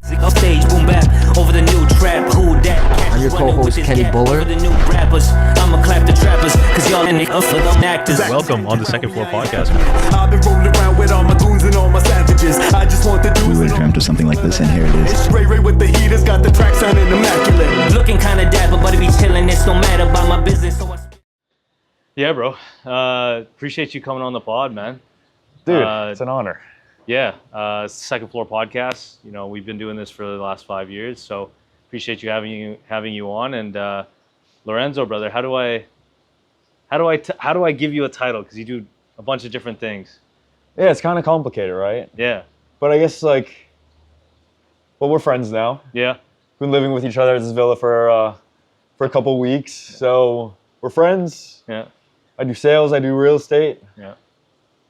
On stage, boom bap over the new trap. Who that? I'm your co-host Kenny Buller. The new rappers, I'ma clap the trappers, cause y'all in for the actors. Welcome on the Second Floor Podcast. I've been rolling around with all my goons and all my savages. I just want the dudes. We would have dreamt of something like this, and here it is. Ray Ray with the heaters, got the track sounding immaculate. Looking kinda dapper, but it be chillin'. It's no matter about my business. So Yeah, bro. Appreciate you coming on the pod, man. Dude, it's an honor. Yeah, Second Floor Podcast. You know, we've been doing this for the last 5 years, so appreciate you having you on. And Lorenzo, brother, how do I give you a title? Because you do a bunch of different things. Yeah, it's kind of complicated, right? Yeah. But I guess well, we're friends now. Yeah. Been living with each other at this villa for a couple weeks, so we're friends. Yeah. I do sales. I do real estate. Yeah.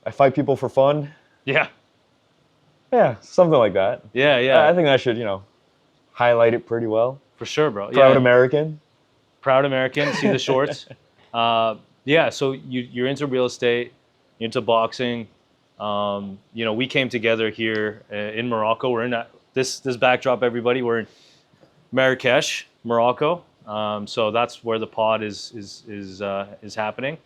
I fight people for fun. Yeah. Yeah, something like that. Yeah, yeah. I think I should, highlight it pretty well. For sure, bro. Proud American. Proud American. See the shorts. Yeah. So you're into real estate. You're into boxing. We came together here in Morocco. We're in this backdrop, everybody. We're in Marrakech, Morocco. So that's where the pod is happening.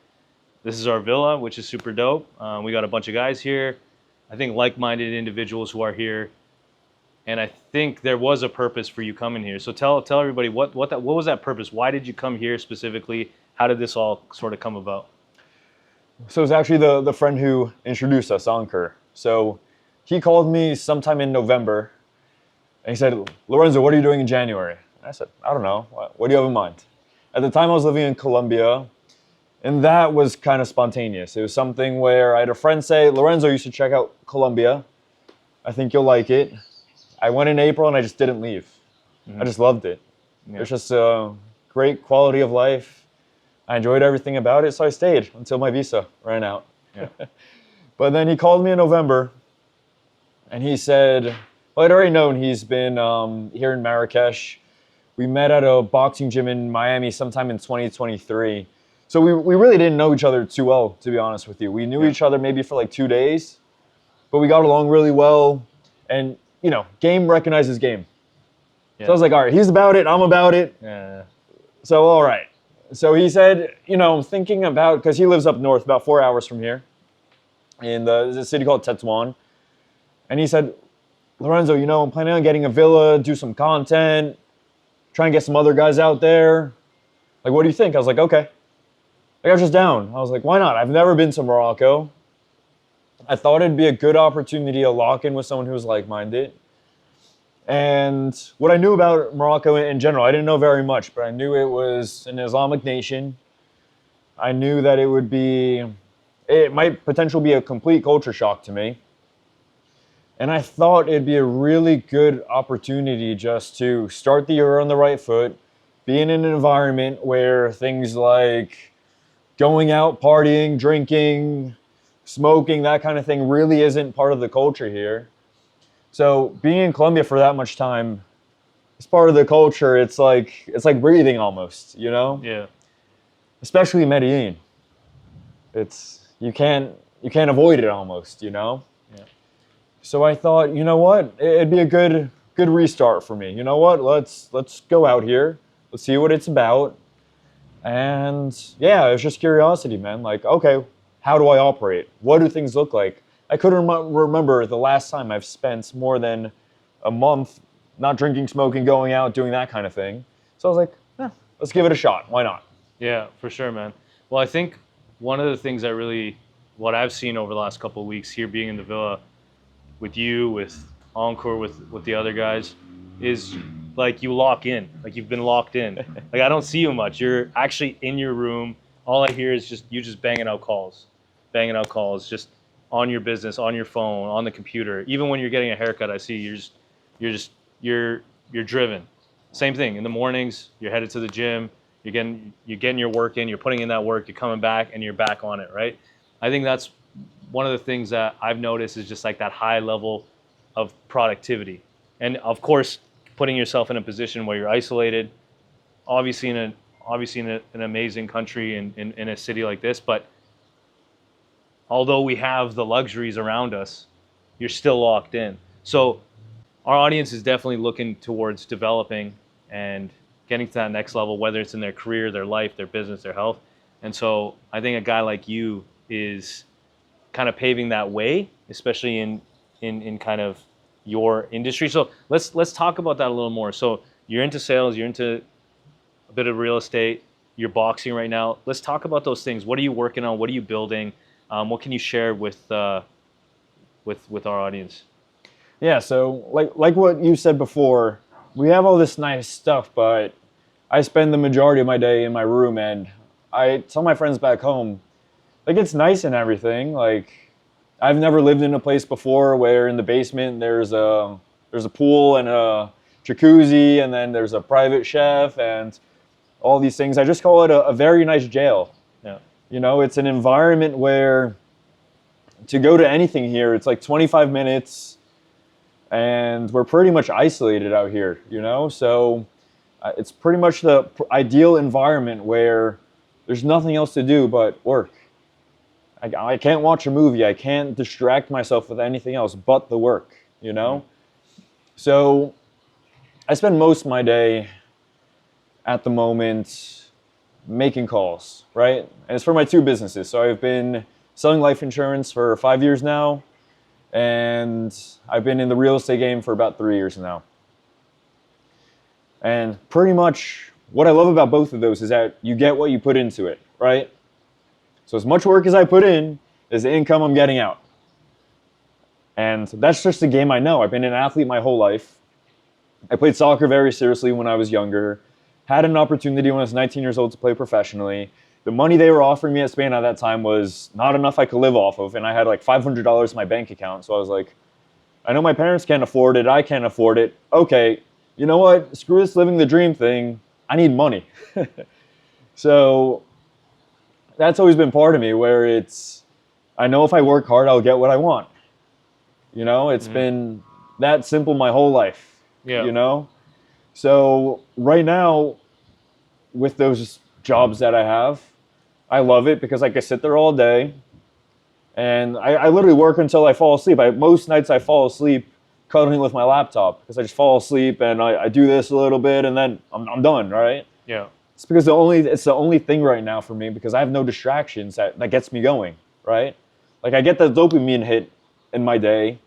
This is our villa, which is super dope. We got a bunch of guys here. I think like-minded individuals who are here, and I think there was a purpose for you coming here. So tell everybody what was that purpose? Why did you come here specifically? How did this all sort of come about? So it's actually the friend who introduced us, Ankur. So he called me sometime in November, and he said, "Lorenzo, what are you doing in January?" And I said, "I don't know. What do you have in mind?" At the time, I was living in Colombia. And that was kind of spontaneous. It was something where I had a friend say, "Lorenzo, you should check out Colombia. I think you'll like it." I went in April and I just didn't leave. Mm-hmm. I just loved it. Yeah. It's just a great quality of life. I enjoyed everything about it, so I stayed until my visa ran out. Yeah. But then he called me in November and he said, well, I'd already known he's been here in Marrakech. We met at a boxing gym in Miami sometime in 2023. So we really didn't know each other too well, to be honest with you. We knew each other maybe for like 2 days, but we got along really well. And, game recognizes game. Yeah. So I was like, all right, he's about it, I'm about it. Yeah. So, all right. So he said, thinking about, because he lives up north, about 4 hours from here, in the city called Tetuan. And he said, Lorenzo, I'm planning on getting a villa, do some content, try and get some other guys out there. Like, what do you think? I was like, okay. I was just down. I was like, why not? I've never been to Morocco. I thought it'd be a good opportunity to lock in with someone who was like-minded. And what I knew about Morocco in general, I didn't know very much, but I knew it was an Islamic nation. I knew that it might potentially be a complete culture shock to me. And I thought it'd be a really good opportunity just to start the year on the right foot, be in an environment where things like going out, partying, drinking, smoking, that kind of thing really isn't part of the culture here. So being in Colombia for that much time is part of the culture. It's like breathing almost, Yeah. Especially Medellin. You can't avoid it almost, Yeah. So I thought, you know what? It'd be a good restart for me. You know what? Let's go out here. Let's see what it's about. And yeah, it was just curiosity, man. Like, okay, how do I operate? What do things look like? I couldn't remember the last time I've spent more than a month not drinking, smoking, going out, doing that kind of thing. So I was like, let's give it a shot. Why not? Yeah, for sure, man. Well, I think one of the things what I've seen over the last couple of weeks here being in the villa with you, with Encore, with the other guys, is like you lock in, like you've been locked in. Like I don't see you much. You're actually in your room. All I hear is just you banging out calls, just on your business, on your phone, on the computer. Even when you're getting a haircut, I see you're driven. Same thing in the mornings. You're headed to the gym. You're getting your work in. You're putting in that work. You're coming back and you're back on it, right? I think that's one of the things that I've noticed is just like that high level of productivity, and of course, putting yourself in a position where you're isolated, obviously in an amazing country in a city like this, but although we have the luxuries around us, you're still locked in. So our audience is definitely looking towards developing and getting to that next level, whether it's in their career, their life, their business, their health. And so I think a guy like you is kind of paving that way, especially in kind of your industry. So let's talk about that a little more. So you're into sales, you're into a bit of real estate, you're boxing right now. Let's talk about those things. What are you working on? What are you building? What can you share with our audience? Yeah, so like what you said before, we have all this nice stuff, but I spend the majority of my day in my room, and I tell my friends back home, like, it's nice and everything. Like, I've never lived in a place before where in the basement there's a pool and a jacuzzi, and then there's a private chef and all these things. I just call it a very nice jail. Yeah. You know, it's an environment where to go to anything here, it's like 25 minutes, and we're pretty much isolated out here, you know? So it's pretty much the ideal environment where there's nothing else to do but work. I can't watch a movie. I can't distract myself with anything else but the work, you know? So I spend most of my day at the moment making calls, right? And it's for my two businesses. So I've been selling life insurance for 5 years now, and I've been in the real estate game for about 3 years now. And pretty much what I love about both of those is that you get what you put into it, right? So as much work as I put in is the income I'm getting out. And that's just a game I know. I've been an athlete my whole life. I played soccer very seriously when I was younger. Had an opportunity when I was 19 years old to play professionally. The money they were offering me at Spain at that time was not enough I could live off of, and I had like $500 in my bank account. So I was like, I know my parents can't afford it, I can't afford it. Okay, you know what? Screw this living the dream thing. I need money. So that's always been part of me, where it's, I know if I work hard, I'll get what I want. You know, it's been that simple my whole life. Yeah. You know? So right now, with those jobs that I have, I love it because I can sit there all day, and I literally work until I fall asleep. Most nights I fall asleep cuddling with my laptop because I just fall asleep and I do this a little bit and then I'm done, right? Yeah. It's because it's the only thing right now for me because I have no distractions that gets me going, right? Like, I get the dopamine hit in my day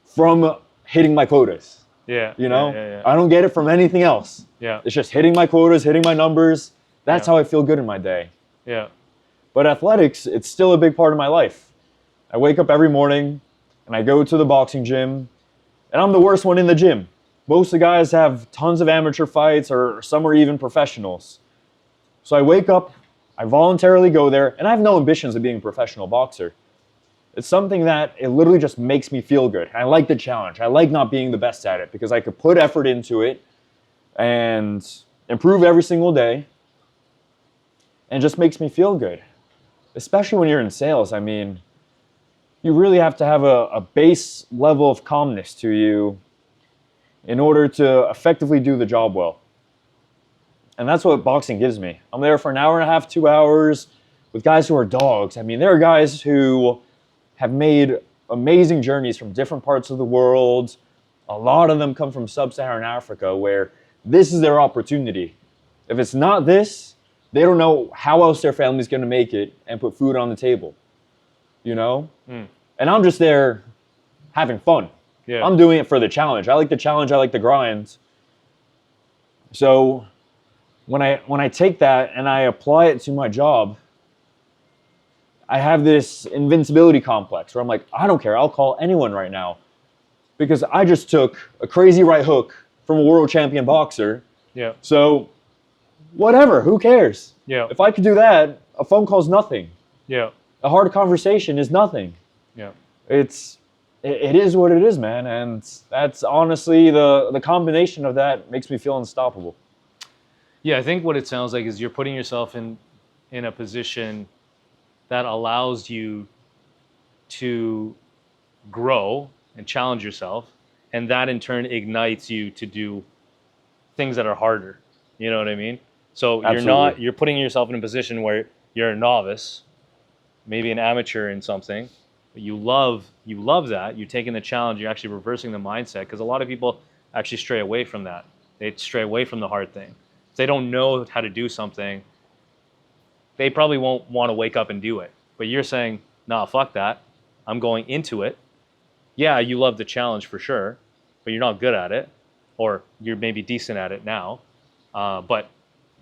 from hitting my quotas. Yeah. You know? Yeah. I don't get it from anything else. Yeah. It's just hitting my quotas, hitting my numbers. That's how I feel good in my day. Yeah. But athletics, it's still a big part of my life. I wake up every morning and I go to the boxing gym, and I'm the worst one in the gym. Most of the guys have tons of amateur fights, or some are even professionals. So I wake up, I voluntarily go there, and I have no ambitions of being a professional boxer. It's something that it literally just makes me feel good. I like the challenge. I like not being the best at it because I could put effort into it and improve every single day, and it just makes me feel good. Especially when you're in sales, I mean, you really have to have a base level of calmness to you in order to effectively do the job well. And that's what boxing gives me. I'm there for an hour and a half, 2 hours with guys who are dogs. I mean, there are guys who have made amazing journeys from different parts of the world. A lot of them come from sub-Saharan Africa, where this is their opportunity. If it's not this, they don't know how else their family's going to make it and put food on the table, you know? And I'm just there having fun. Yeah. I'm doing it for the challenge. I like the challenge. I like the grind. So when I take that and I apply it to my job, I have this invincibility complex where I'm like, I don't care. I'll call anyone right now because I just took a crazy right hook from a world champion boxer. Yeah. So whatever, who cares? Yeah. If I could do that, a phone call's nothing. Yeah. A hard conversation is nothing. Yeah. It is what it is, man. And that's honestly the combination of that makes me feel unstoppable. Yeah, I think what it sounds like is you're putting yourself in a position that allows you to grow and challenge yourself, and that in turn ignites you to do things that are harder. You know what I mean? So you're putting yourself in a position where you're a novice, maybe an amateur in something, but you love that. You're taking the challenge. You're actually reversing the mindset, because a lot of people actually stray away from that. They stray away from the hard thing. If they don't know how to do something, they probably won't want to wake up and do it. But you're saying, nah, fuck that. I'm going into it. Yeah, you love the challenge for sure, but you're not good at it, or you're maybe decent at it now, but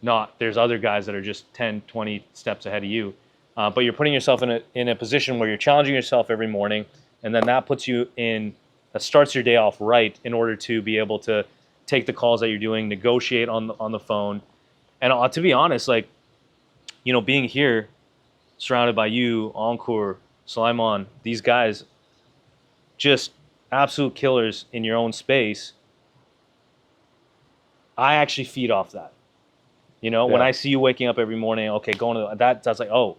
not. There's other guys that are just 10, 20 steps ahead of you. But you're putting yourself in a position where you're challenging yourself every morning, and then that puts you that starts your day off right in order to be able to take the calls that you're doing, negotiate on the phone. And to be honest, like, you know, being here, surrounded by you, Encore, Sulaiman, these guys, just absolute killers in your own space. I actually feed off that. You know, when I see you waking up every morning, okay, going to that's like, oh,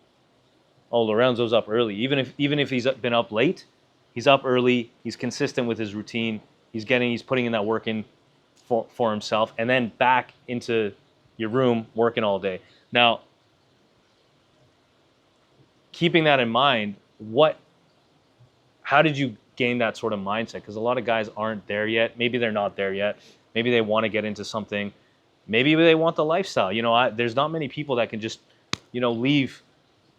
Lorenzo's up early. Even if he's been up late, he's up early. He's consistent with his routine. He's putting in that work in for himself, and then back into your room working all day. Now, keeping that in mind, how did you gain that sort of mindset? Because a lot of guys aren't there yet. Maybe they're not there yet. Maybe they want to get into something. Maybe they want the lifestyle. You know, there's not many people that can just, you know, leave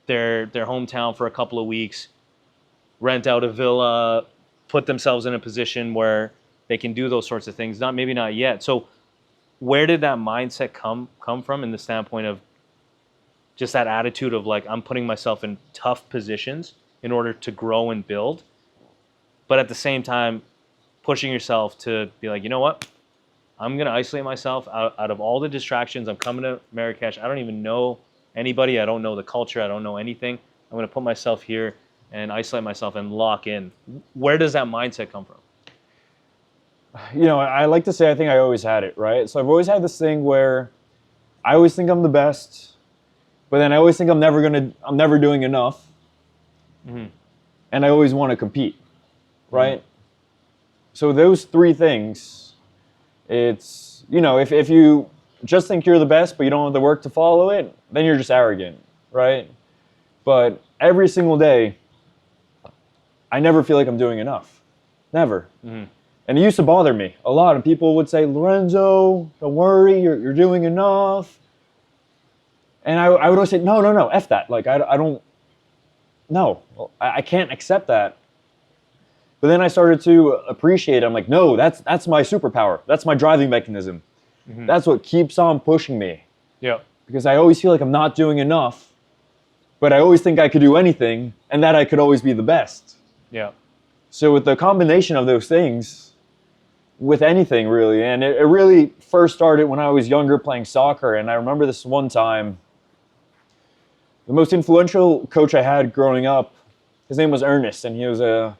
their hometown for a couple of weeks, rent out a villa, put themselves in a position where they can do those sorts of things. Maybe not yet. So where did that mindset come from, in the standpoint of just that attitude of like, I'm putting myself in tough positions in order to grow and build, but at the same time pushing yourself to be like, you know what? I'm going to isolate myself out of all the distractions. I'm coming to Marrakech. I don't even know anybody. I don't know the culture. I don't know anything. I'm going to put myself here and isolate myself and lock in. Where does that mindset come from? You know, I like to say I think I always had it, right? So I've always had this thing where I always think I'm the best, but then I always think I'm never doing enough. Mm-hmm. And I always want to compete, right? Mm-hmm. So those three things, it's, you know, if you just think you're the best, but you don't have the work to follow it, then you're just arrogant, right? But every single day, I never feel like I'm doing enough. Never. Mm-hmm. And it used to bother me a lot. And people would say, Lorenzo, don't worry, you're doing enough. And I would always say, no, F that. Like, I don't, no, I can't accept that. But then I started to appreciate it. I'm like, no, that's my superpower. That's my driving mechanism. Mm-hmm. That's what keeps on pushing me. Yeah. Because I always feel like I'm not doing enough, but I always think I could do anything and that I could always be the best. Yeah. So with the combination of those things, with anything really, and it really first started when I was younger playing soccer. And I remember this one time, the most influential coach I had growing up, his name was Ernest, and he was a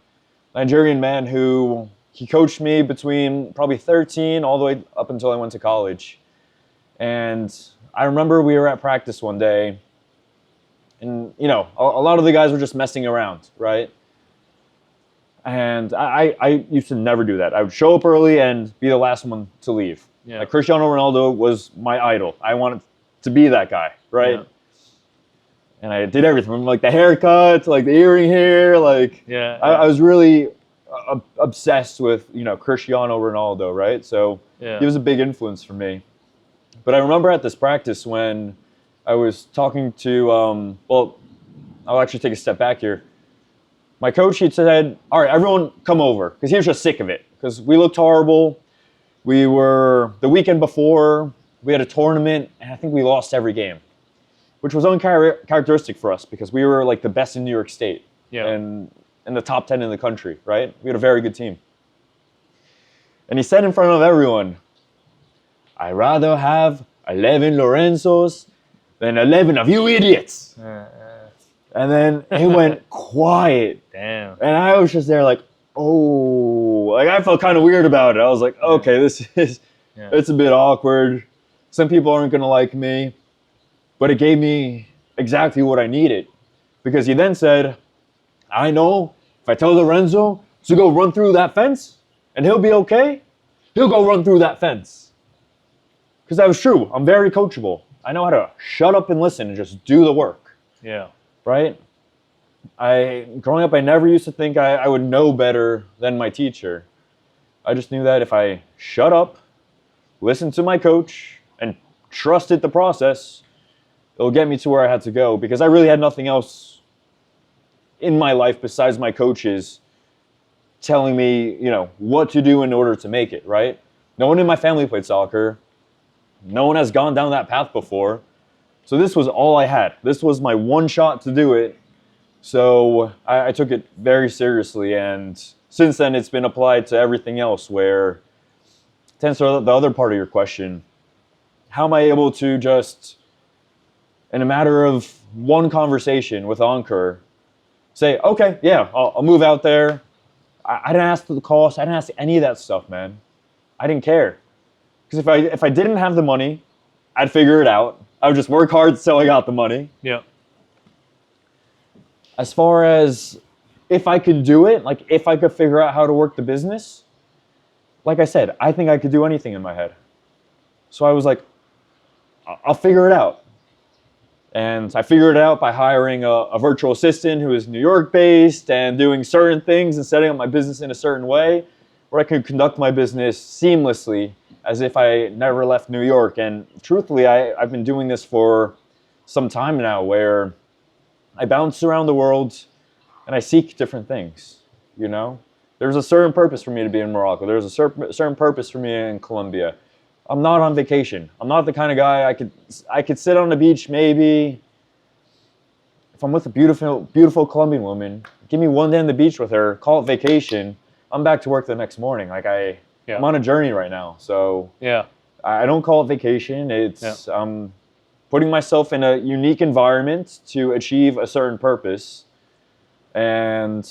Nigerian man who he coached me between probably 13 all the way up until I went to college. And I remember we were at practice one day, and you know, a lot of the guys were just messing around, right? And I used to never do that. I would show up early and be the last one to leave. Yeah. Like Cristiano Ronaldo was my idol. I wanted to be that guy, right? Yeah. And I did everything from like the haircut to like the earring hair. Like, I was really obsessed with, you know, Cristiano Ronaldo, right? So he was a big influence for me. But I remember at this practice when I was talking to, well, I'll actually take a step back here. My coach, he said, all right, everyone come over, because he was just sick of it, because we looked horrible. We were, the weekend before, we had a tournament, and I think we lost every game, which was uncharacteristic for us, because we were like the best in New York State, and in the top 10 in the country, right? We had a very good team. And he said in front of everyone, I'd rather have 11 Lorenzos than 11 of you idiots. And then it went quiet. Damn. And I was just there like, oh, like I felt kind of weird about it. I was like, okay, it's a bit awkward. Some people aren't going to like me. But it gave me exactly what I needed. Because he then said, I know if I tell Lorenzo to go run through that fence and he'll be okay, he'll go run through that fence. Because that was true. I'm very coachable. I know how to shut up and listen and just do the work. Yeah. Right? growing up, I never used to think I would know better than my teacher. I just knew that if I shut up, listened to my coach, and trusted the process, it'll get me to where I had to go, because I really had nothing else in my life besides my coaches telling me, what to do in order to make it, right? No one in my family played soccer. No one has gone down that path before. So this was all I had. This was my one shot to do it. So I took it very seriously, and since then it's been applied to everything else, where, to answer the other part of your question, how am I able to just, in a matter of one conversation with Encore, say, okay, yeah, I'll move out there. I didn't ask for the cost. I didn't ask any of that stuff, man. I didn't care. Because if I didn't have the money, I'd figure it out. I would just work hard until I got the money. Yeah. As far as if I could do it, like if I could figure out how to work the business, like I said, I think I could do anything in my head. So I was like, I'll figure it out. And I figured it out by hiring a virtual assistant who is New York based and doing certain things and setting up my business in a certain way where I could conduct my business seamlessly as if I never left New York. And truthfully, I've been doing this for some time now, where I bounce around the world and I seek different things, There's a certain purpose for me to be in Morocco. There's a certain purpose for me in Colombia. I'm not on vacation. I'm not the kind of guy I could sit on the beach maybe. If I'm with a beautiful Colombian woman, give me one day on the beach with her, call it vacation. I'm back to work the next morning. I'm on a journey right now. So I don't call it vacation. It's putting myself in a unique environment to achieve a certain purpose. And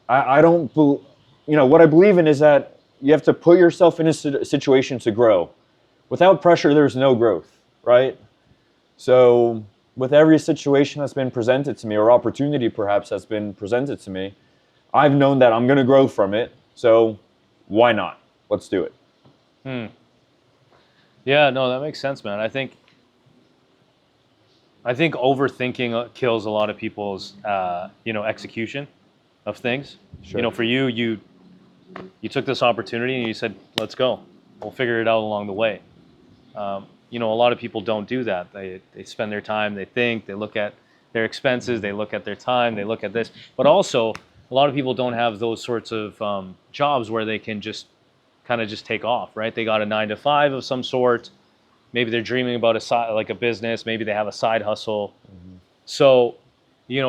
I don't, what I believe in is that you have to put yourself in a situation to grow. Without pressure, there's no growth, right? So with every situation that's been presented to me, or opportunity perhaps that's been presented to me, I've known that I'm going to grow from it. So why not? Let's do it. Yeah, no, that makes sense, man. I think overthinking kills a lot of people's, execution of things. Sure. For you took this opportunity and you said, let's go. We'll figure it out along the way. A lot of people don't do that. They spend their time, they think, they look at their expenses, they look at their time, they look at this. But also, a lot of people don't have those sorts of jobs where they can just kind of just take off, right? They got a 9-to-5 of some sort. Maybe they're dreaming about a business. Maybe they have a side hustle. Mm-hmm. So,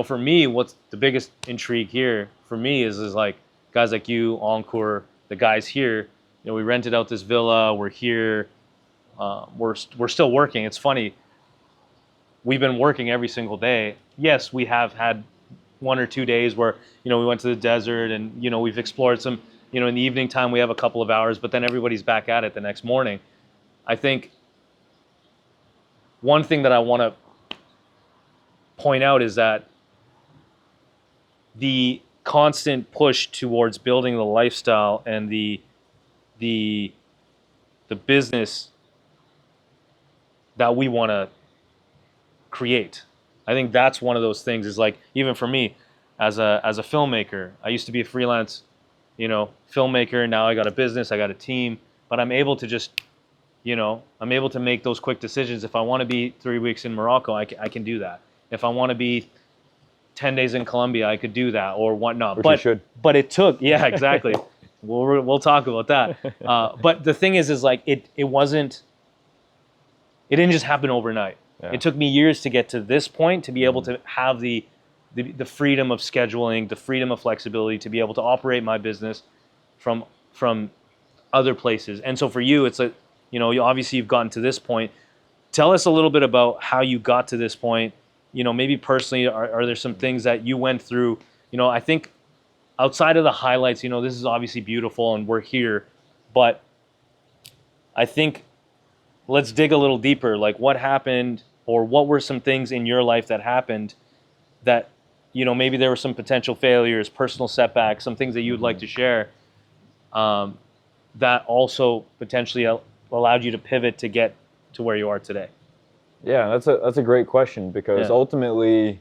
for me, what's the biggest intrigue here for me is like guys like you, Encore, the guys here. We rented out this villa. We're here. We're still working. It's funny. We've been working every single day. Yes, we have had 1 or 2 days where we went to the desert and we've explored some. In the evening time we have a couple of hours, but then everybody's back at it the next morning. I think one thing that I want to point out is that the constant push towards building the lifestyle and the business that we want to create. I think that's one of those things, is like, even for me as a filmmaker, I used to be a freelance, filmmaker. Now I got a business, I got a team, but I'm able to just, I'm able to make those quick decisions. If I want to be 3 weeks in Morocco, I can do that. If I want to be 10 days in Colombia, I could do that, or whatnot. Which you should. But it took, yeah, exactly. we'll talk about that. But the thing is like, it didn't just happen overnight. Yeah. It took me years to get to this point, to be able to have the freedom of scheduling, the freedom of flexibility, to be able to operate my business from other places. And so for you, it's like, obviously you've gotten to this point. Tell us a little bit about how you got to this point. Maybe personally, are there some things that you went through? I think outside of the highlights, this is obviously beautiful and we're here, but I think let's dig a little deeper. Like, what happened, or what were some things in your life that happened that, maybe there were some potential failures, personal setbacks, some things that you'd like to share, that also potentially allowed you to pivot to get to where you are today? Yeah, that's a great question, because ultimately,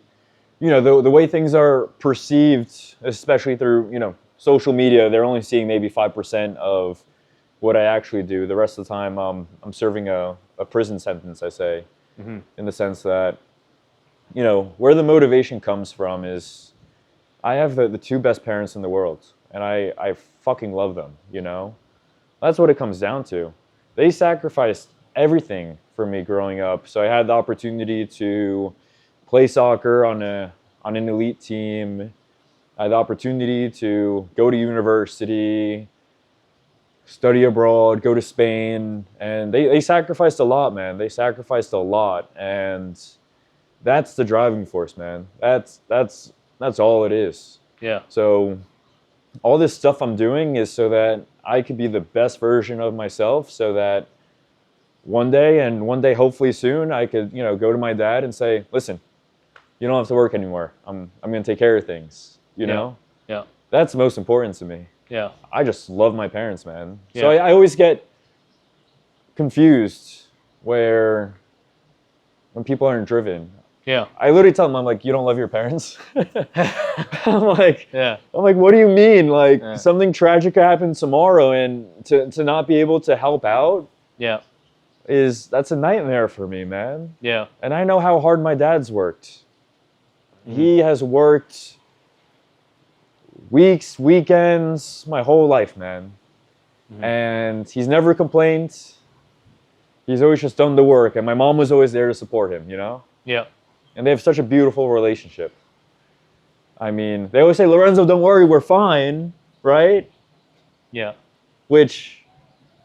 you know, the way things are perceived, especially through, you know, social media, they're only seeing maybe 5% of what I actually do. The rest of the time, I'm serving a prison sentence, I say, in the sense that, you know, where the motivation comes from is I have the two best parents in the world, and I fucking love them, you know? That's what it comes down to. They sacrificed everything for me growing up, so I had the opportunity to play soccer on an elite team. I had the opportunity to go to university, study abroad, go to Spain, and they sacrificed a lot, man. They sacrificed a lot, and that's the driving force, man. That's all it is. Yeah. So all this stuff I'm doing is so that I could be the best version of myself, so that one day hopefully soon, I could, you know, go to my dad and say, listen, you don't have to work anymore. I'm gonna take care of things, you know? Yeah. That's most important to me. Yeah. I just love my parents, man. Yeah. So I always get confused when people aren't driven. Yeah. I literally tell them, I'm like, you don't love your parents? I'm like, Yeah. what do you mean? Like, something tragic could happen tomorrow, and to not be able to help out, Yeah. that's a nightmare for me, man. Yeah. And I know how hard my dad's worked. He has worked weeks, weekends, my whole life, man. And he's never complained. He's always just done the work, and my mom was always there to support him, you know? Yeah. And they have such a beautiful relationship. I mean, they always say, Lorenzo, don't worry, we're fine, right? Yeah. Which,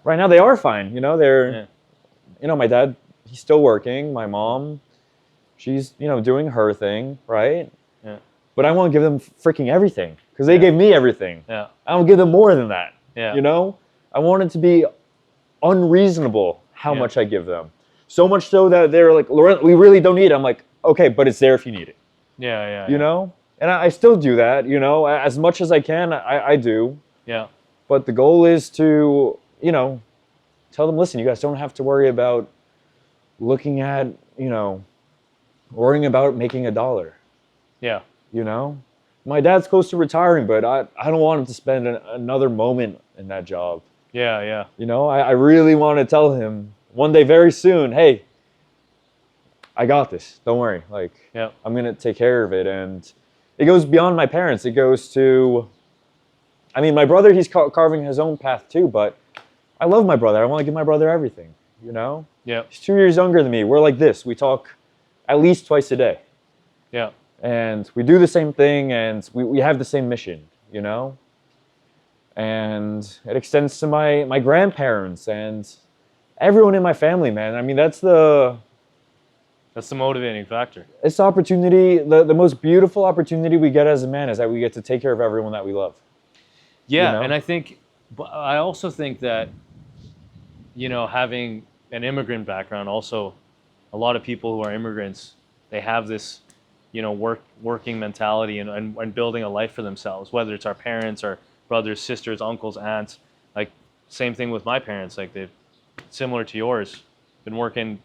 right now, they are fine, you know? You know, my dad, he's still working. My mom, she's, you know, doing her thing, right? Yeah. But I want to give them freaking everything, because they gave me everything. Yeah. I don't give them more than that, Yeah. you know? I want it to be unreasonable how much I give them. So much so that they're like, Lorenzo, we really don't need it. I'm like, okay, but it's there if you need it. Yeah. You know? And I still do that, you know? As much as I can, I do. Yeah. But the goal is to, you know, tell them, listen, you guys don't have to worry about looking at, you know, worrying about making $1. Yeah. You know? My dad's close to retiring, but I don't want him to spend another moment in that job. Yeah. You know, I really want to tell him one day very soon, hey, I got this. Don't worry. Like, Yeah. I'm going to take care of it. And it goes beyond my parents. It goes to, I mean, my brother, he's carving his own path too, but I love my brother. I want to give my brother everything, you know? Yeah. He's 2 years younger than me. We're like this. We talk at least twice a day. Yeah. And we do the same thing, and we have the same mission, you know? And it extends to my grandparents and everyone in my family, man. I mean, that's the motivating factor. it's the opportunity, the most beautiful opportunity we get as a man is that we get to take care of everyone that we love. Yeah, You know? and I also think that, you know, having an immigrant background, also, a lot of people who are immigrants, they have this, you know, working mentality and building a life for themselves, whether it's our parents, our brothers, sisters, uncles, aunts. Like, same thing with my parents. Like, they've, similar to yours, been working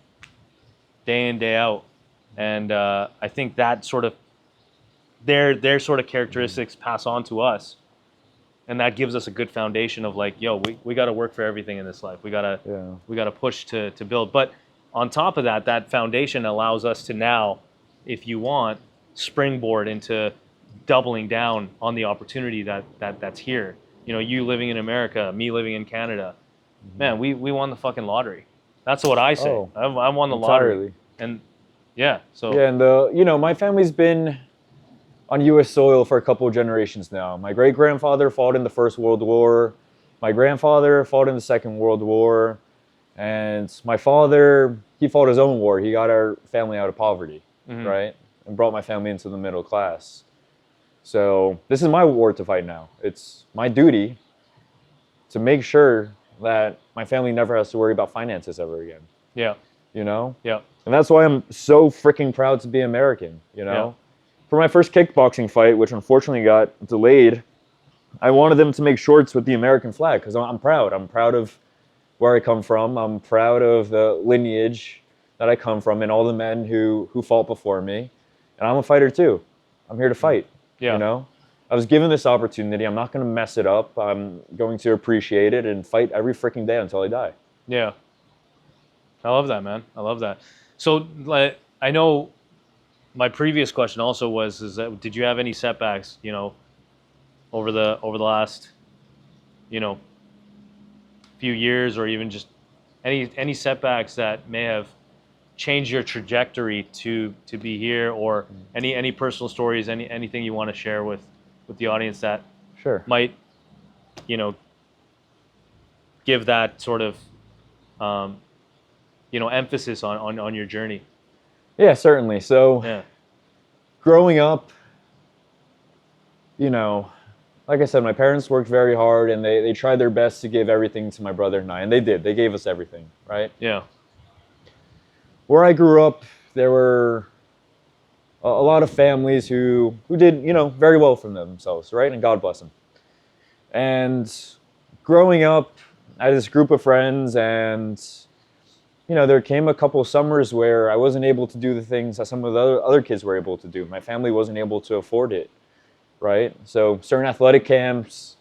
day in, day out. And I think that sort of, their sort of characteristics pass on to us. And that gives us a good foundation of like, yo, we got to work for everything in this life. We got to push to build. But on top of that, that foundation allows us to now, if you want, springboard into doubling down on the opportunity that's here. You know, you living in America, me living in Canada. Man, we won the fucking lottery. That's what I say. Oh, I won the entirely. lottery. And yeah, so Yeah, and you know, my family's been on U.S. soil for a couple of generations now. My great-grandfather fought in the First World War. My grandfather fought in the Second World War. And my father, he fought his own war. He got our family out of poverty, right? And brought my family into the middle class. So this is my war to fight now. It's my duty to make sure that my family never has to worry about finances ever again. yeah, You know? yeah, And that's why I'm so freaking proud to be American, you know? Yeah. For my first kickboxing fight, which unfortunately got delayed, I wanted them to make shorts with the American flag because I'm proud. I'm proud of where I come from. I'm proud of the lineage that I come from and all the men who fought before me. And I'm a fighter too. I'm here to fight. Yeah. You know, I was given this opportunity. I'm not going to mess it up. I'm going to appreciate it and fight every freaking day until I die. Yeah. I love that, man. I love that. So, like, I know my previous question also was, is that did you have any setbacks, you know, over the last, you know, few years, or even just any setbacks that may have changed your trajectory to be here, or any personal stories, anything you want to share with the audience that Sure. might, you know, give that sort of you know, emphasis on your journey. Yeah, certainly. So Yeah. growing up, you know, like I said, my parents worked very hard and they tried their best to give everything to my brother and I, and they did. They gave us everything, right? Yeah. Where I grew up, there were a lot of families who did, you know, very well for themselves, right? And God bless them. And growing up, I had this group of friends, and you know, there came a couple summers where I wasn't able to do the things that some of the other kids were able to do. My family wasn't able to afford it, right? So certain athletic camps,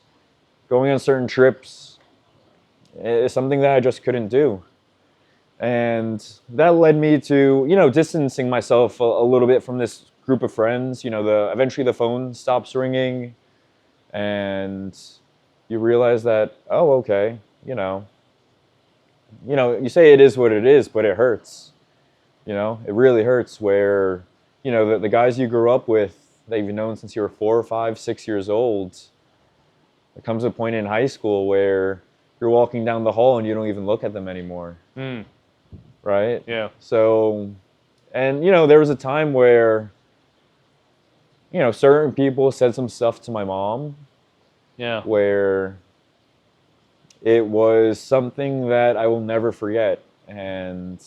going on certain trips, is something that I just couldn't do. And that led me to, you know, distancing myself a little bit from this group of friends. You know, eventually the phone stops ringing, and you realize that, oh, okay, you know, you say it is what it is, but it hurts. You know, it really hurts where, you know, the guys you grew up with that you've known since you were 4, 5, 6 years old, there comes a point in high school where you're walking down the hall and you don't even look at them anymore. Right? Yeah. So, and, you know, there was a time where, you know, certain people said some stuff to my mom. Yeah. Where it was something that I will never forget. And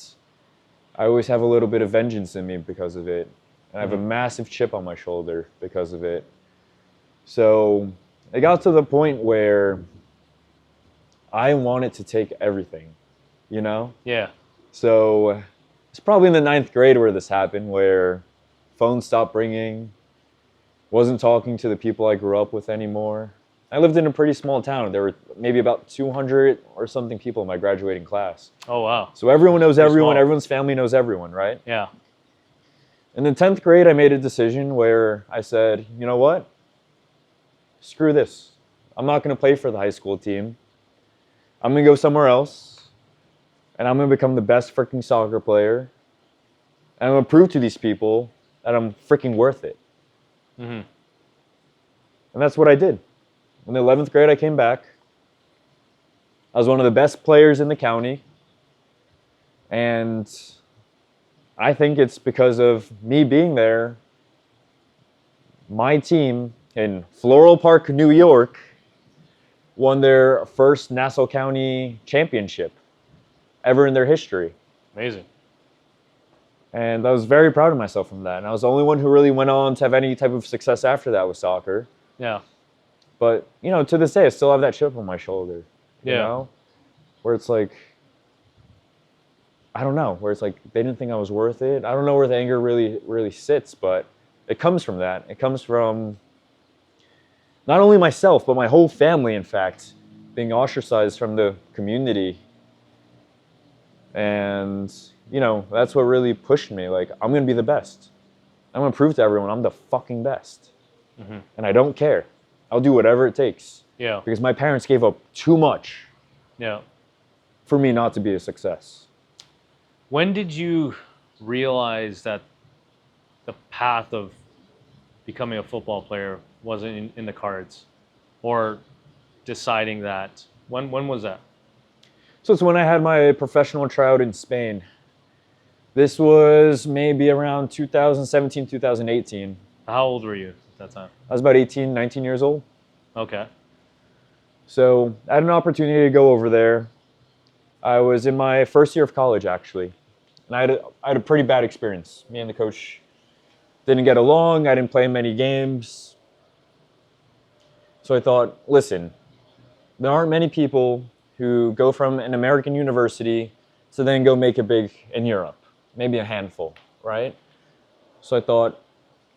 I always have a little bit of vengeance in me because of it. And I have a massive chip on my shoulder because of it. So it got to the point where I wanted to take everything, you know? Yeah. So it's probably in the 9th grade where this happened, where phone stopped ringing, wasn't talking to the people I grew up with anymore. I lived in a pretty small town. There were maybe about 200 or something people in my graduating class. Oh, wow. So everyone knows Pretty everyone, small. everyone's family knows everyone, right? Yeah. In the 10th grade, I made a decision where I said, you know what? Screw this. I'm not going to play for the high school team. I'm going to go somewhere else, and I'm going to become the best freaking soccer player. And I'm going to prove to these people that I'm freaking worth it. And that's what I did. In the 11th grade, I came back. I was one of the best players in the county. And I think it's because of me being there. My team in Floral Park, New York, won their first Nassau County championship ever in their history. Amazing. And I was very proud of myself from that. And I was the only one who really went on to have any type of success after that with soccer. Yeah. But, you know, to this day, I still have that chip on my shoulder. You Yeah. know? Where it's like, I don't know, where it's like they didn't think I was worth it. I don't know where the anger really sits, but it comes from that. It comes from not only myself, but my whole family, in fact, being ostracized from the community. And, you know, that's what really pushed me. Like, I'm going to be the best. I'm going to prove to everyone I'm the fucking best. And I don't care. I'll do whatever it takes. Yeah. Because my parents gave up too much Yeah. for me not to be a success. When did you realize that the path of becoming a football player wasn't in the cards, or deciding that? When was that? So it's when I had my professional tryout in Spain. This was maybe around 2017, 2018. How old were you at that time? I was about 18, 19 years old. Okay. So I had an opportunity to go over there. I was in my first year of college, actually. And I had a pretty bad experience. Me and the coach didn't get along. I didn't play many games. So I thought, listen, there aren't many people who go from an American university to then go make it big in Europe. Maybe a handful, right? So I thought,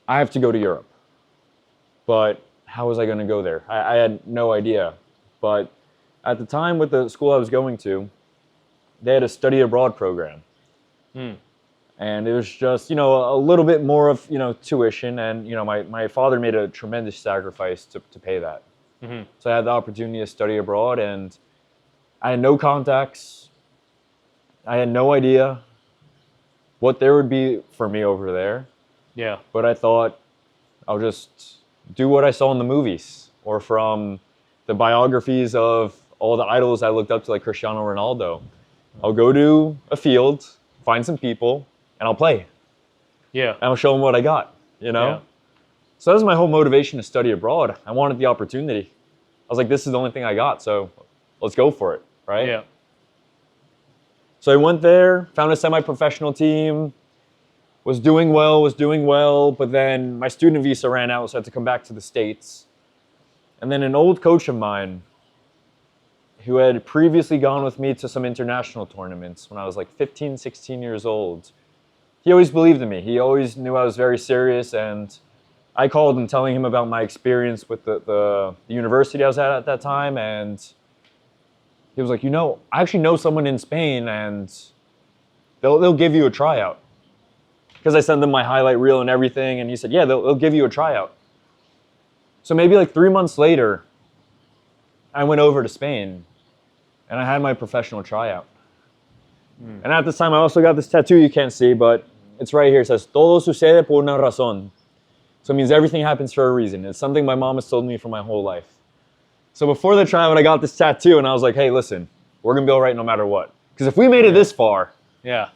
I have to go to Europe. but how was I going to go there? I had no idea. But at the time with the school I was going to, they had a study abroad program. And it was just, a little bit more of, tuition. And, my father made a tremendous sacrifice to pay that. So I had the opportunity to study abroad, and I had no contacts. I had no idea what there would be for me over there. Yeah. But I thought I'll just do what I saw in the movies or from the biographies of all the idols I looked up to, like Cristiano Ronaldo. I'll go to a field, find some people, and I'll play. Yeah. And I'll show them what I got, Yeah. So that was my whole motivation to study abroad. I wanted the opportunity. I was like, this is the only thing I got, so let's go for it, right? Yeah. So I went there, found a semi-professional team, was doing well, but then my student visa ran out, so I had to come back to the States. And then an old coach of mine who had previously gone with me to some international tournaments when I was like 15, 16 years old, he always believed in me. He always knew I was very serious, and I called him telling him about my experience with the university I was at that time, and he was like, I actually know someone in Spain, and they'll give you a tryout. Because I sent them my highlight reel and everything, and he said, yeah, they'll give you a tryout. So maybe like 3 months later, I went over to Spain, and I had my professional tryout. And at this time, I also got this tattoo you can't see, but it's right here. It says, todo sucede por una razón. So it means everything happens for a reason. It's something my mom has told me for my whole life. So before the tryout, I got this tattoo, and I was like, hey, listen, we're going to be all right no matter what. Because if we made it this far, Yeah.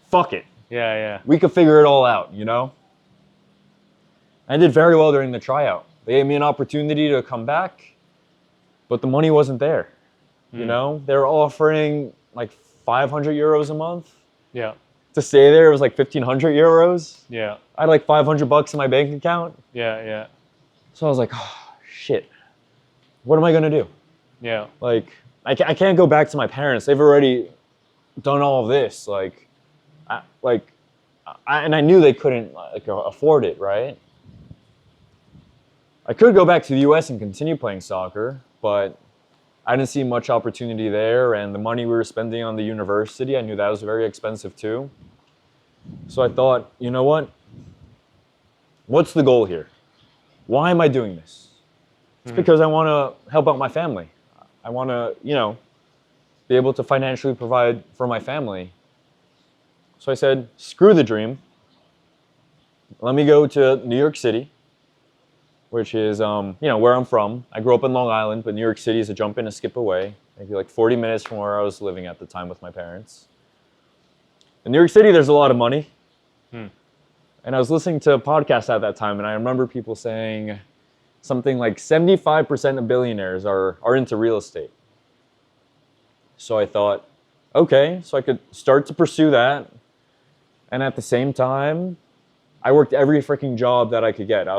fuck it. Yeah. We could figure it all out, I did very well during the tryout. They gave me an opportunity to come back, but the money wasn't there. They were offering like 500 euros a month. Yeah. To stay there, it was like 1,500 euros. Yeah. I had like $500 in my bank account. Yeah. So I was like, oh, shit. What am I going to do? Yeah. Like, I can't go back to my parents. They've already done all of this. And I knew they couldn't afford it, right? I could go back to the U.S. and continue playing soccer, but I didn't see much opportunity there, and the money we were spending on the university, I knew that was very expensive too. So I thought, you know what? What's the goal here? Why am I doing this? It's because I want to help out my family. I want to, be able to financially provide for my family. So I said, screw the dream. Let me go to New York City, which is, where I'm from. I grew up in Long Island, but New York City is a jump and a skip away, maybe like 40 minutes from where I was living at the time with my parents. In New York City, there's a lot of money. And I was listening to a podcast at that time, and I remember people saying something like 75% of billionaires are into real estate. So I thought, okay, so I could start to pursue that. And at the same time, I worked every freaking job that I could get. I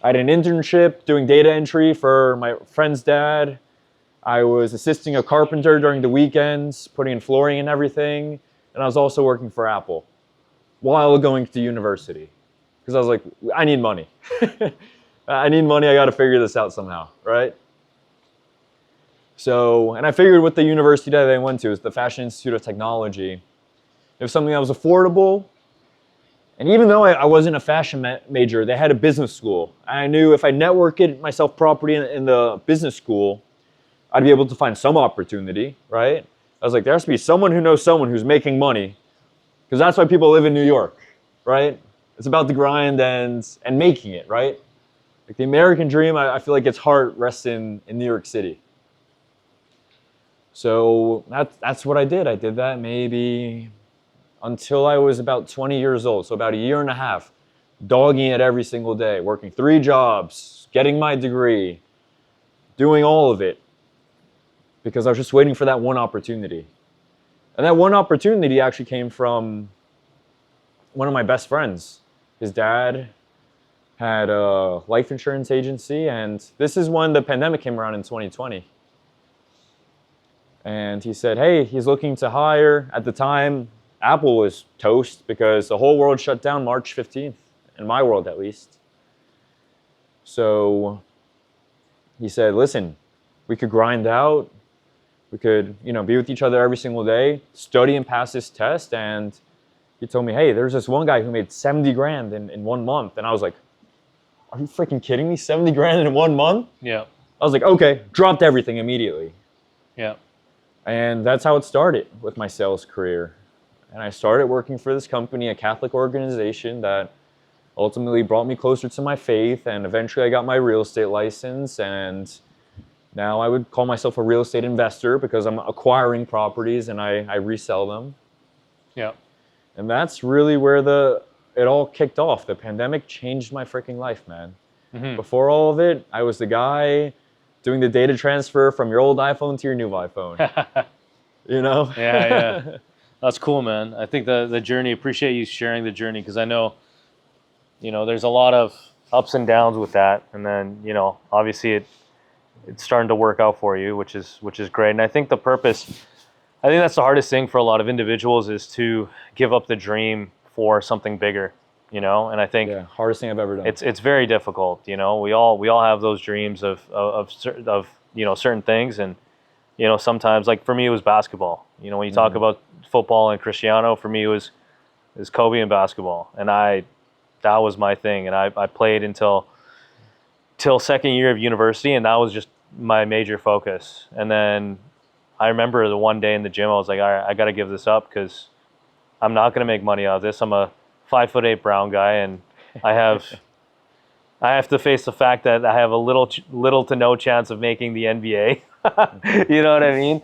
had an internship doing data entry for my friend's dad. I was assisting a carpenter during the weekends, putting in flooring and everything. And I was also working for Apple while going to university. Because I was like, I need money. I need money, I gotta figure this out somehow, right? So, and I figured with the university that I went to, it's the Fashion Institute of Technology, it was something that was affordable. And even though I wasn't a fashion major, they had a business school. I knew if I networked myself properly in the business school, I'd be able to find some opportunity, right? I was like, there has to be someone who knows someone who's making money, because that's why people live in New York, right? It's about the grind and making it, right? Like the American dream, I feel like its heart rests in New York City. So that's what I did. I did that maybe until I was about 20 years old. So about a year and a half, dogging it every single day, working 3 jobs, getting my degree, doing all of it, because I was just waiting for that one opportunity. And that one opportunity actually came from one of my best friends. His dad had a life insurance agency, and this is when the pandemic came around in 2020. And he said, hey, he's looking to hire. At the time, Apple was toast because the whole world shut down March 15th, in my world at least. So he said, listen, we could grind out. We could, be with each other every single day, study and pass this test. And he told me, hey, there's this one guy who made 70 grand in 1 month. And I was like, are you freaking kidding me? 70 grand in 1 month? Yeah. I was like, okay, dropped everything immediately. Yeah. And that's how it started with my sales career. And I started working for this company, a Catholic organization that ultimately brought me closer to my faith. And eventually I got my real estate license. And now I would call myself a real estate investor because I'm acquiring properties and I resell them. Yeah. And that's really where it all kicked off. The pandemic changed my freaking life, man. Mm-hmm. Before all of it, I was the guy doing the data transfer from your old iPhone to your new iPhone. Yeah. That's cool, man. I think the journey, appreciate you sharing the journey, because I know, there's a lot of ups and downs with that. And then, obviously it's starting to work out for you, which is great. And I think that's the hardest thing for a lot of individuals is to give up the dream for something bigger, and I think hardest thing I've ever done. It's very difficult. We all have those dreams of certain things. And, sometimes, like for me, it was basketball. When you talk about football and Cristiano, for me, it was Kobe and basketball. And that was my thing. And I played until second year of university, and that was just my major focus. And then I remember the one day in the gym, I was like, all right, I got to give this up because I'm not going to make money out of this. I'm a 5'8" brown guy, and I have to face the fact that I have a little to no chance of making the NBA. You know what I mean?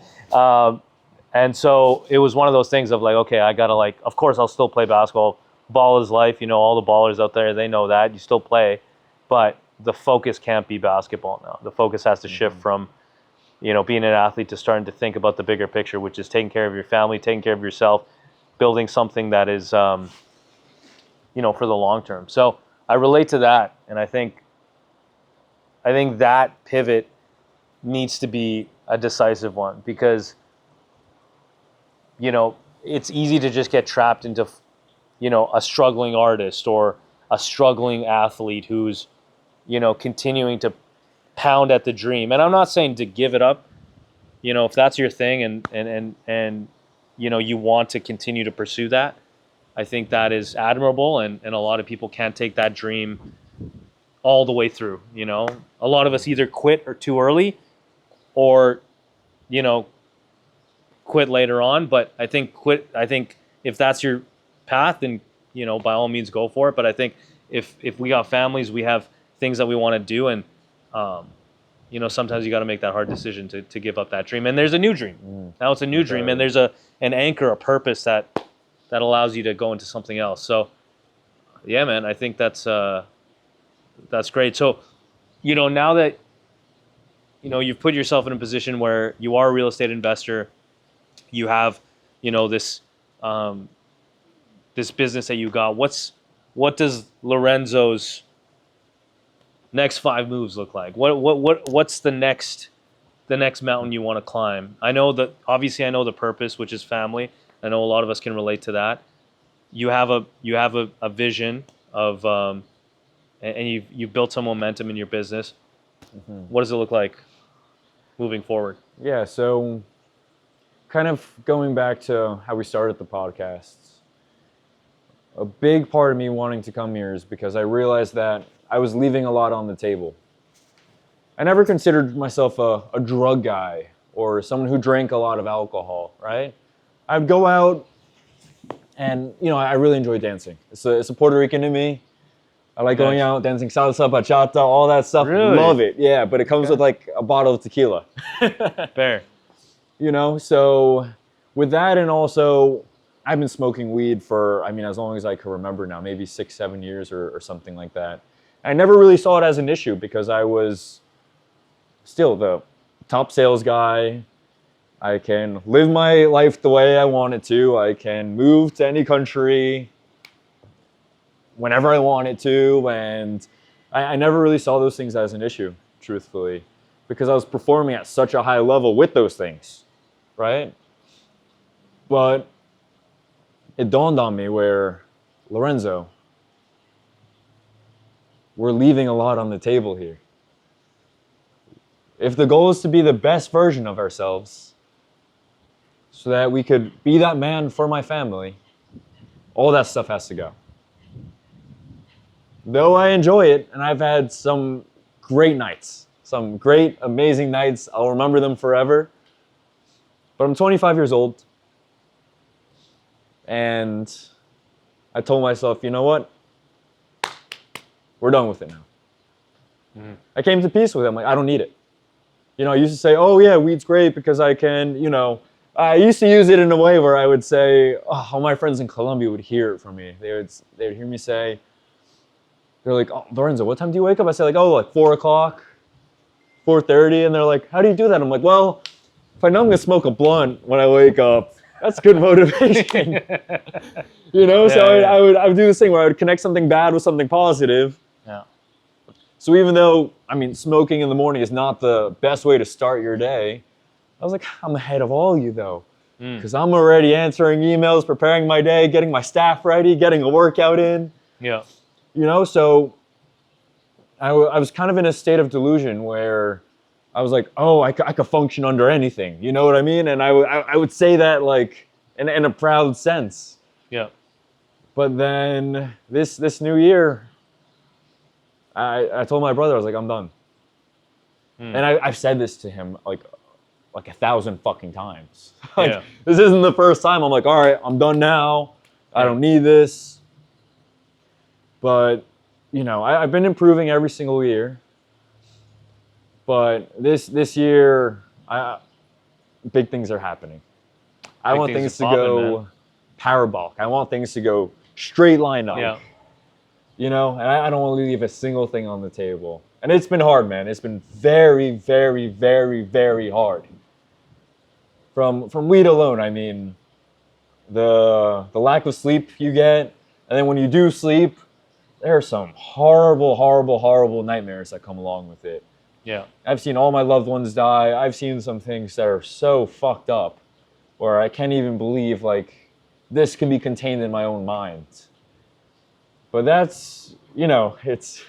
And so it was one of those things of like, okay, I got to of course I'll still play basketball. Ball is life. All the ballers out there, they know that. You still play. But the focus can't be basketball now. The focus has to shift from, being an athlete to starting to think about the bigger picture, which is taking care of your family, taking care of yourself, building something that is, for the long term. So I relate to that, and I think that pivot needs to be a decisive one because, it's easy to just get trapped into, a struggling artist or a struggling athlete who's, continuing to pound at the dream. And I'm not saying to give it up, if that's your thing and you want to continue to pursue that, I think that is admirable. And a lot of people can't take that dream all the way through. A lot of us either quit or too early or, quit later on. But I think if that's your path, then, by all means go for it. But I think if we got families, we have things that we want to do, and sometimes you got to make that hard decision to give up that dream. And there's a new dream. Now it's a new dream, and there's an anchor, a purpose that allows you to go into something else. So, yeah, man, I think that's great. So, now that you've put yourself in a position where you are a real estate investor, you have this this business that you got. What does Lorenzo's next 5 moves look like? What's the next mountain you want to climb? I know the purpose, which is family. I know a lot of us can relate to that. You have a vision of and you've built some momentum in your business. Mm-hmm. What does it look like moving forward? Yeah, so kind of going back to how we started the podcasts, a big part of me wanting to come here is because I realized that I was leaving a lot on the table. I never considered myself a drug guy or someone who drank a lot of alcohol, right? I'd go out and, I really enjoy dancing. It's a Puerto Rican in me. I like going out, dancing salsa, bachata, all that stuff. Really? Love it. Yeah, but it comes with like a bottle of tequila. Fair. So with that, and also I've been smoking weed for, as long as I can remember now, maybe 6-7 years or something like that. I never really saw it as an issue because I was still the top sales guy. I can live my life the way I want it to. I can move to any country whenever I wanted to. And I never really saw those things as an issue, truthfully, because I was performing at such a high level with those things, right? But it dawned on me where, Lorenzo, we're leaving a lot on the table here. If the goal is to be the best version of ourselves, so that we could be that man for my family, all that stuff has to go. Though I enjoy it, and I've had some great nights, some great, amazing nights, I'll remember them forever. But I'm 25 years old, and I told myself, you know what? We're done with it now. Mm-hmm. I came to peace with it. I'm like, I don't need it. You know, I used to say, oh yeah, weed's great because I can, you know, I used to use it in a way where I would say, oh, all my friends in Colombia would hear it from me. They would hear me say, they're like, oh, Lorenzo, what time do you wake up? I say like, oh, like 4 o'clock, 4:30. And they're like, how do you do that? I'm like, well, if I know I'm gonna smoke a blunt when I wake up, that's good motivation. You know, so I would do this thing where I would connect something bad with something positive. Yeah. So even though, I mean, smoking in the morning is not the best way to start your day, I was like, I'm ahead of all you though. Because I'm already answering emails, preparing my day, getting my staff ready, getting a workout in. Yeah. You know, so I was kind of in a state of delusion where I was like, oh, I could function under anything. You know what I mean? And I would say that like in a proud sense. Yeah. But then this new year, I told my brother, I was like, I'm done. And I've said this to him like 1,000 fucking times. Like, this isn't the first time. I'm like, all right, I'm done now. I don't need this. But, you know, I've been improving every single year. But this year, big things are happening. I want things to go parabolic. I want things to go straight line up. Yeah. You know, and I don't want to leave a single thing on the table. And it's been hard, man. It's been very, very, very, very hard. From weed alone, I mean, the lack of sleep you get, and then when you do sleep, there are some horrible, horrible, horrible nightmares that come along with it. Yeah. I've seen all my loved ones die. I've seen some things that are so fucked up where I can't even believe, like, this can be contained in my own mind. But that's, you know, it's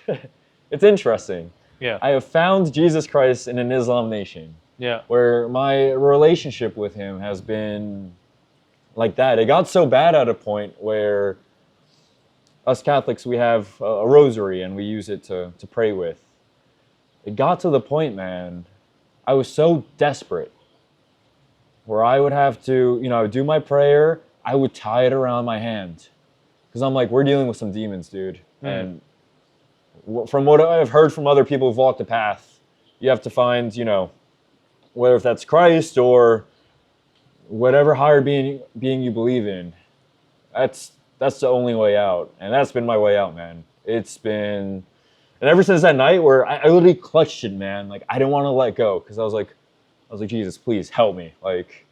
interesting. Yeah. I have found Jesus Christ in an Islam nation. Yeah. Where my relationship with him has been like that. It got so bad at a point where us Catholics, we have a rosary and we use it to pray with. It got to the point, man, I was so desperate where I would have to, you know, do my prayer, I would tie it around my hand. Because I'm like, we're dealing with some demons, dude. And from what I've heard from other people who've walked the path, you have to find, you know, whether if that's Christ or whatever higher being you believe in, that's the only way out. And that's been my way out, man. It's been, and ever since that night where I literally clutched it, man, like I didn't want to let go because I was like, Jesus, please help me. Like,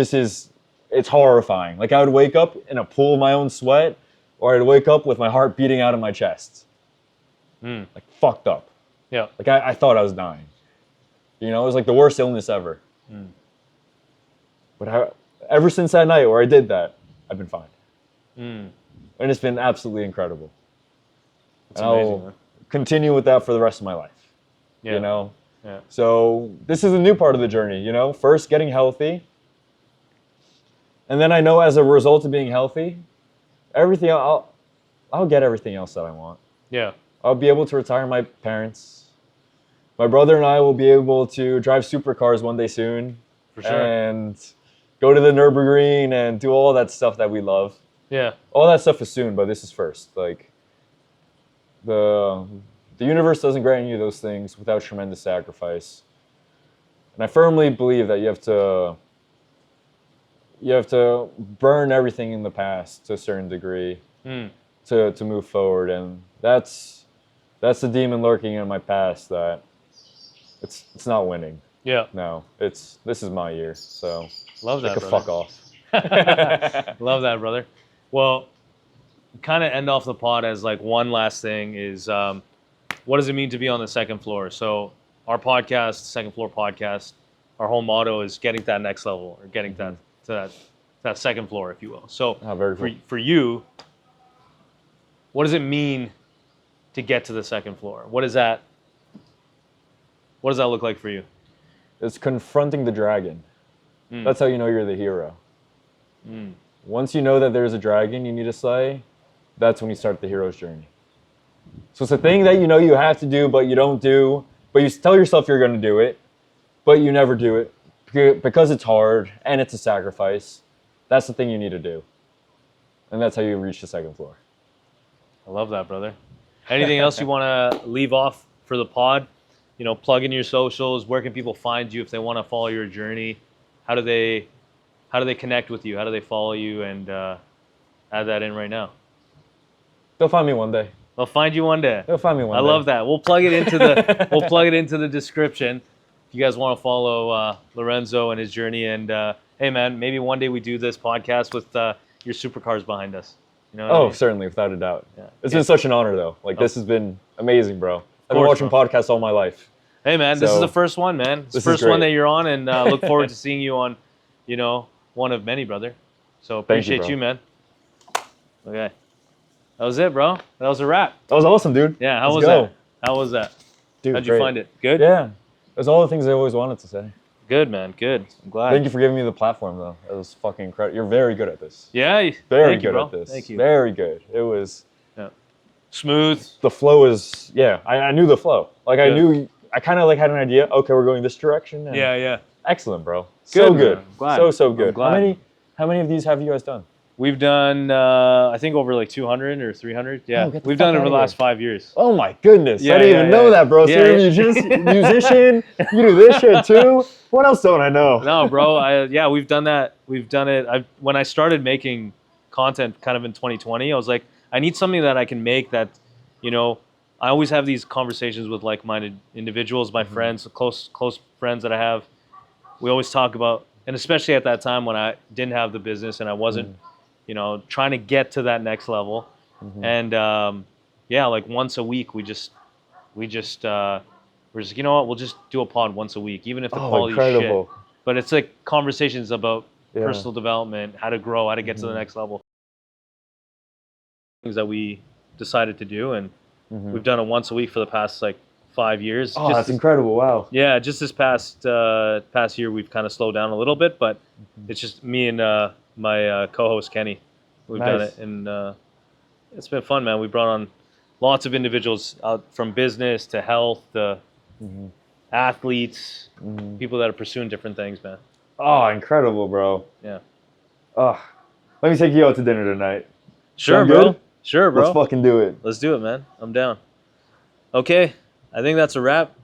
it's horrifying. Like I would wake up in a pool of my own sweat, or I'd wake up with my heart beating out of my chest. Like fucked up. Yeah. Like I thought I was dying. You know, it was like the worst illness ever. But ever since that night where I did that, I've been fine. And it's been absolutely incredible. It's and amazing, I'll man. continue with that for the rest of my life. Yeah. You know? Yeah. So this is a new part of the journey, you know? First, getting healthy. And then I know as a result of being healthy, everything I'll get everything else that I want. Yeah. I'll be able to retire my parents. My brother and I will be able to drive supercars one day soon. For sure. And go to the Nürburgring and do all that stuff that we love. Yeah. All that stuff is soon, but this is first. Like, the universe doesn't grant you those things without tremendous sacrifice. And I firmly believe that you have to burn everything in the past to a certain degree to move forward. And that's the demon lurking in my past that it's not winning. Yeah. No, this is my year. So Love that, it could brother. fuck off. Love that, brother. Well, kind of end off the pod as like one last thing is what does it mean to be on the second floor? So our podcast, Second Floor Podcast, our whole motto is getting to that next level or getting to that second floor, if you will. So very cool. for you, what does it mean to get to the second floor? What does that look like for you? It's confronting the dragon. That's how you know you're the hero. Once you know that there's a dragon you need to slay, that's when you start the hero's journey. So it's a thing that you know you have to do, but you don't do, but you tell yourself you're going to do it, but you never do it because it's hard and it's a sacrifice. That's the thing you need to do. And that's how you reach the second floor. I love that, brother. Anything else you want to leave off for the pod? You know, plug in your socials. Where can people find you if they want to follow your journey? How do they connect with you? How do they follow you? And add that in right now. They'll find me one day. They'll find you one day. They'll find me one I day. love that. We'll plug it into the description. If you guys want to follow Lorenzo and his journey, and hey man, maybe one day we do this podcast with your supercars behind us. You know what I mean? Certainly, without a doubt. Yeah. It's been such an honor though. Like this has been amazing, bro. I've been course, watching podcasts all my life. Hey man, this is So, the first one, man. It's the this is first one great. that you're on, and look forward to seeing you on, one of many, brother. So appreciate bro. you, man. Okay, that was it, bro. That was a wrap. That was awesome, dude. Yeah, how Let's was go. that? How was that? Dude, How'd you great. find it? Good. Yeah. That's all the things I always wanted to say. Good, man. Good. I'm glad. Thank you for giving me the platform, though. It was fucking incredible. You're very good at this. Yeah. Very thank you, good bro. at this. Thank you. Very good. It was. Yeah. Smooth. The flow is. Yeah, I knew the flow. Like I Yeah. knew. I kind of like had an idea. Okay, we're going this direction. And Yeah. Excellent, bro. Good, So man. good. I'm glad. So I'm good. glad. How many of these have you guys done? We've done, I think, over like 200 or 300. Yeah. Oh, get the We've fuck done it over outta the last here. 5 years. Oh my goodness! Yeah, I didn't yeah, even know yeah. that, bro. So Yeah, you're a yeah. musician. You do this shit too. What else don't I know? No, bro. We've done that. We've done it. When I started making content kind of in 2020, I was like, I need something that I can make that, I always have these conversations with like-minded individuals, my friends, close friends that I have. We always talk about, and especially at that time when I didn't have the business and I wasn't, trying to get to that next level. And like once a week, we're just, you know what, we'll just do a pod once a week, even if the quality is incredible. shit. But it's like conversations about Yeah. personal development, how to grow, how to get to the next level. Things that we decided to do, and we've done it once a week for the past like 5 years. Oh, that's incredible! Wow. Yeah, just this past year, we've kind of slowed down a little bit, but it's just me and my co-host Kenny. We've done Nice. it, and it's been fun, man. We brought on lots of individuals out from business to health to athletes, people that are pursuing different things, man. Oh, incredible, bro. Yeah. Oh, let me take you out to dinner tonight. Sure, Sound bro. good? Sure, bro. Let's fucking do it. Let's do it, man. I'm down. Okay, I think that's a wrap.